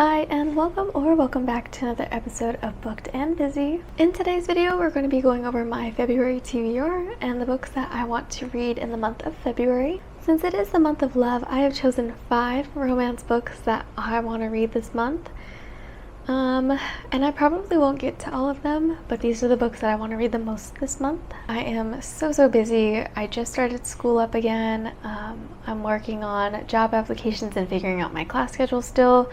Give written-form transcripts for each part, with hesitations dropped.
Hi and welcome back to another episode of Booked and Busy. In today's video we're going to be going over my February TBR and the books that I want to read in the month of February. Since it is the month of love, I have chosen 5 romance books that I want to read this month. And I probably won't get to all of them, but these are the books that I want to read the most this month. I am so busy. I just started school up again. I'm working on job applications and figuring out my class schedule still.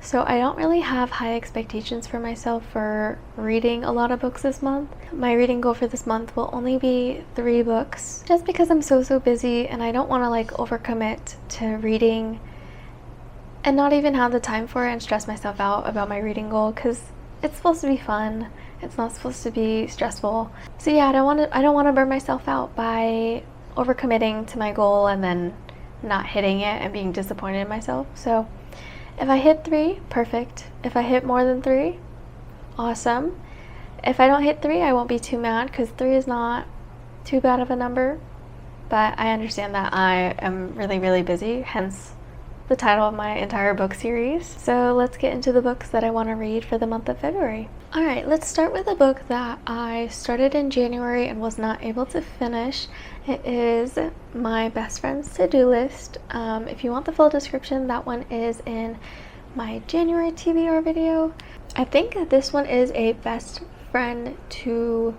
So I don't really have high expectations for myself for reading a lot of books this month. My reading goal for this month will only be 3 books, just because I'm so busy and I don't want to overcommit to reading and not even have the time for it and stress myself out about my reading goal, because it's supposed to be fun. It's not supposed to be stressful. So yeah, I don't want to burn myself out by overcommitting to my goal and then not hitting it and being disappointed in myself. So if I hit 3, perfect. If I hit more than 3, awesome. If I don't hit 3, I won't be too mad, because 3 is not too bad of a number. But I understand that I am really busy, hence the title of my entire book series. So let's get into the books that I want to read for the month of February. Alright, let's start with a book that I started in January and was not able to finish. It is my best friend's to-do list. If you want the full description, that one is in my January TBR video. I think that this one is a best friend to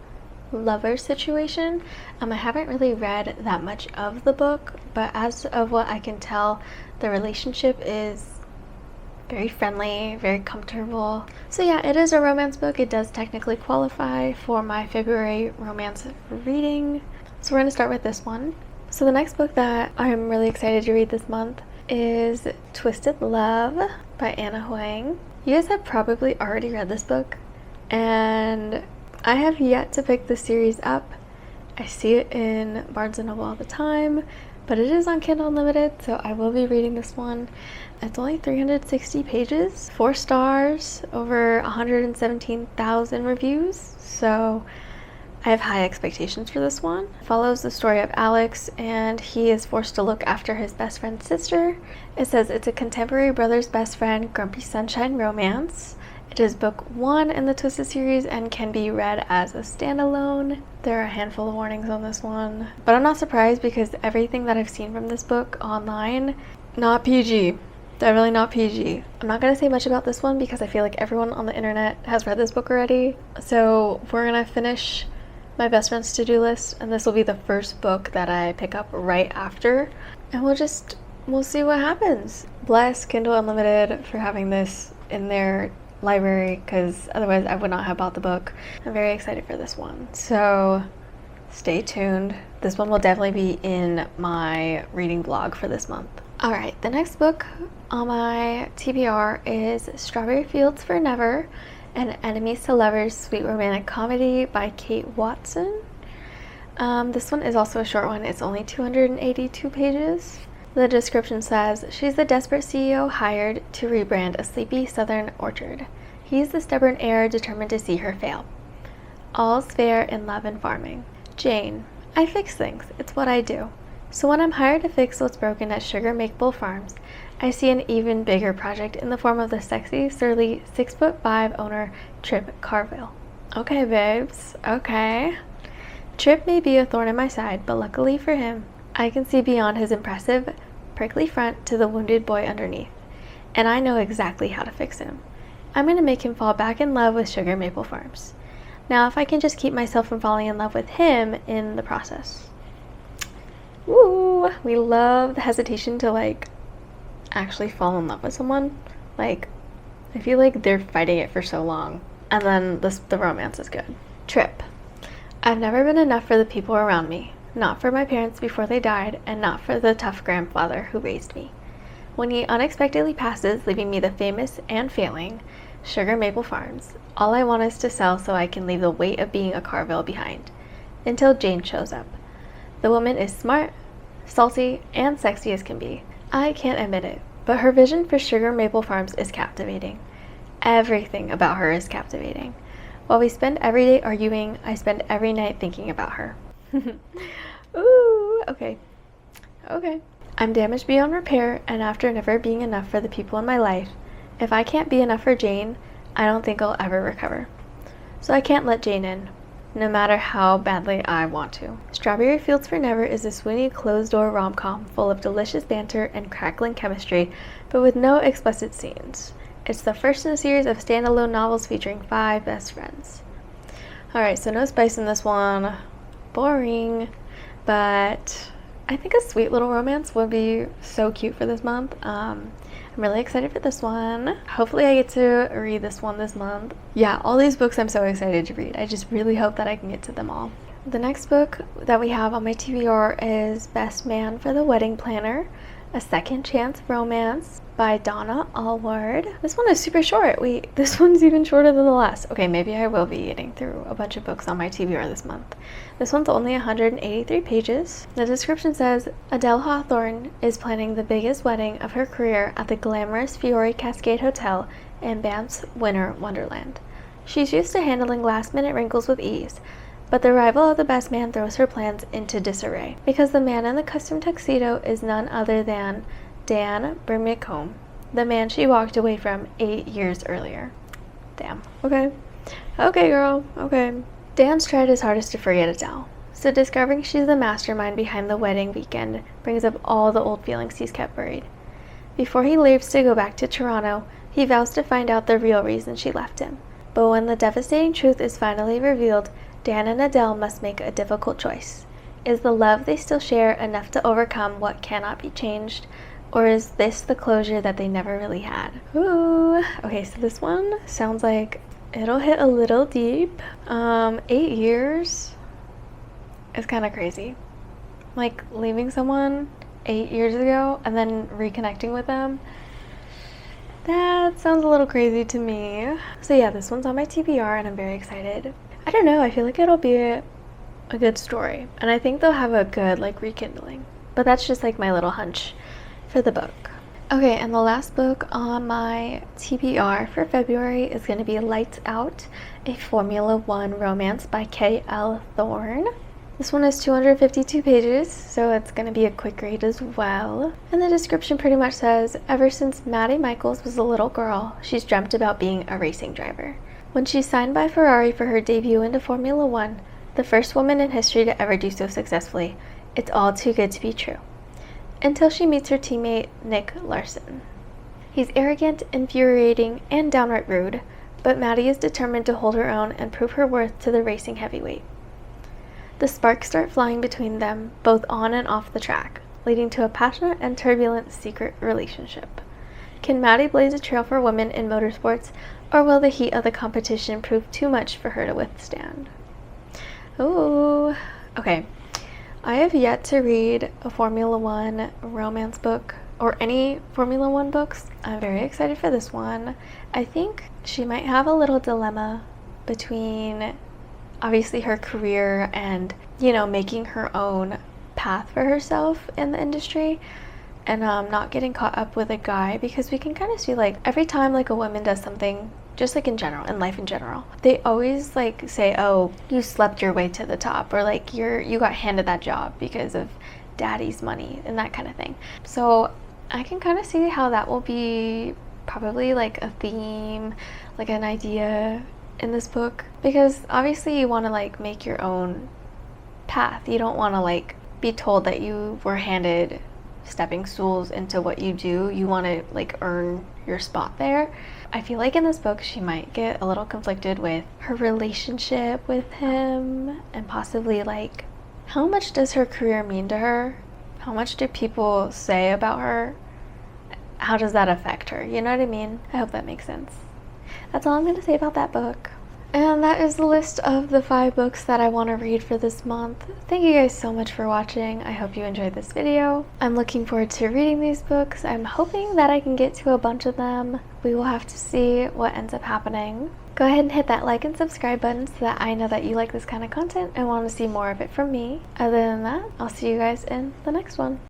lover situation. I haven't really read that much of the book, but as of what I can tell, the relationship is very friendly, very comfortable. So yeah, it is a romance book. It does technically qualify for my February romance reading. So we're going to start with this one. So the next book that I'm really excited to read this month is Twisted Love by Huang. You guys have probably already read this book, and I have yet to pick the series up. I see it in Barnes & Noble all the time, but it is on Kindle Unlimited, so I will be reading this one. It's only 360 pages, 4 stars, over 117,000 reviews, so I have high expectations for this one. It follows the story of Alex, and he is forced to look after his best friend's sister. It says it's a contemporary brother's best friend, grumpy sunshine romance. It is book 1 in the Twisted series and can be read as a standalone. There are a handful of warnings on this one, but I'm not surprised because everything that I've seen from this book online, not PG. Definitely not PG. I'm not going to say much about this one because I feel like everyone on the internet has read this book already. So we're going to finish my best friend's to-do list, and this will be the first book that I pick up right after, and we'll see what happens. Bless Kindle Unlimited for having this in their library, because otherwise I would not have bought the book. I'm very excited for this one, so stay tuned. This one will definitely be in my reading vlog for this month. Alright, the next book on my TBR is Strawberry Fields for Never, an Enemies to Lovers sweet romantic comedy by Kate Watson. This one is also a short one. It's only 282 pages. The description says, she's the desperate CEO hired to rebrand a sleepy southern orchard. He's the stubborn heir determined to see her fail. All's fair in love and farming. Jane, I fix things. It's what I do. So when I'm hired to fix what's broken at Sugar Maple Farms, I see an even bigger project in the form of the sexy, surly 6'5" owner, Trip Carville. Okay, babes. Okay. Trip may be a thorn in my side, but luckily for him, I can see beyond his impressive, prickly front to the wounded boy underneath, and I know exactly how to fix him. I'm going to make him fall back in love with Sugar Maple Farms. Now, if I can just keep myself from falling in love with him in the process. Woo! We love the hesitation to, actually fall in love with someone. I feel like they're fighting it for so long, and then the romance is good. Trip. I've never been enough for the people around me. Not for my parents before they died, and not for the tough grandfather who raised me. When he unexpectedly passes, leaving me the famous and failing Sugar Maple Farms, all I want is to sell so I can leave the weight of being a Carville behind. Until Jane shows up. The woman is smart, salty, and sexy as can be. I can't admit it, but her vision for Sugar Maple Farms is captivating. Everything about her is captivating. While we spend every day arguing, I spend every night thinking about her. Ooh, okay. I'm damaged beyond repair, and after never being enough for the people in my life, If I can't be enough for Jane, I don't think I'll ever recover. So I can't let Jane in, no matter how badly I want to. Strawberry Fields Forever is a swoony closed-door rom-com full of delicious banter and crackling chemistry, but with no explicit scenes. It's the first in a series of standalone novels featuring 5 best friends. Alright, so no spice in this one. Boring. But I think a sweet little romance would be so cute for this month. I'm really excited for this one. Hopefully I get to read this one this month. Yeah, all these books I'm so excited to read. I just really hope that I can get to them all. The next book that we have on my TBR is Best Man for the Wedding Planner, A Second Chance Romance by Donna, Alward. This one is super short. Wait, this one's even shorter than the last. Okay, maybe I will be getting through a bunch of books on my TBR this month. This one's only 183 pages. The description says, Adele Hawthorne is planning the biggest wedding of her career at the glamorous Fiore Cascade Hotel in Banff's Winter Wonderland. She's used to handling last-minute wrinkles with ease, but the arrival of the best man throws her plans into disarray, because the man in the custom tuxedo is none other than Dan Burmicombe, the man she walked away from 8 years earlier. Damn. Okay. Okay, girl. Okay. Dan's tried his hardest to forget Adele, so discovering she's the mastermind behind the wedding weekend brings up all the old feelings he's kept buried. Before he leaves to go back to Toronto, he vows to find out the real reason she left him. But when the devastating truth is finally revealed, Dan and Adele must make a difficult choice. Is the love they still share enough to overcome what cannot be changed? Or is this the closure that they never really had? Ooh. Okay, so this one sounds like it'll hit a little deep. 8 years is kind of crazy. Like, leaving someone 8 years ago and then reconnecting with them. That sounds a little crazy to me. So yeah, this one's on my TBR and I'm very excited. I don't know, I feel like it'll be a good story. And I think they'll have a good, like, rekindling. But that's just, like, my little hunch for the book. Okay, and the last book on my TBR for February is going to be Lights Out, a Formula One romance by K.L. Thorne. This one is 252 pages, so it's going to be a quick read as well. And the description pretty much says, ever since Maddie Michaels was a little girl, she's dreamt about being a racing driver. When she signed by Ferrari for her debut into Formula One, the first woman in history to ever do so successfully, it's all too good to be true. Until she meets her teammate, Nick Larson. He's arrogant, infuriating, and downright rude, but Maddie is determined to hold her own and prove her worth to the racing heavyweight. The sparks start flying between them, both on and off the track, leading to a passionate and turbulent secret relationship. Can Maddie blaze a trail for women in motorsports, or will the heat of the competition prove too much for her to withstand? Ooh, okay. I have yet to read a Formula One romance book or any Formula One books. I'm very excited for this one. I think she might have a little dilemma between obviously her career and, you know, making her own path for herself in the industry and not getting caught up with a guy, because we can kind of see, like, every time, like, a woman does something, just like in general, in life in general, they always, like, say, oh, you slept your way to the top, or like you got handed that job because of daddy's money and that kind of thing. So I can kind of see how that will be probably like a theme, like an idea in this book, because obviously you want to, like, make your own path. You don't want to, like, be told that you were handed stepping stools into what you do. You want to, like, earn your spot there. I feel like in this book she might get a little conflicted with her relationship with him, and possibly, like, how much does her career mean to her? How much do people say about her? How does that affect her? You know what I mean? I hope that makes sense. That's all I'm going to say about that book. And that is the list of the 5 books that I want to read for this month. Thank you guys so much for watching. I hope you enjoyed this video. I'm looking forward to reading these books. I'm hoping that I can get to a bunch of them. We will have to see what ends up happening. Go ahead and hit that like and subscribe button so that I know that you like this kind of content and want to see more of it from me. Other than that, I'll see you guys in the next one.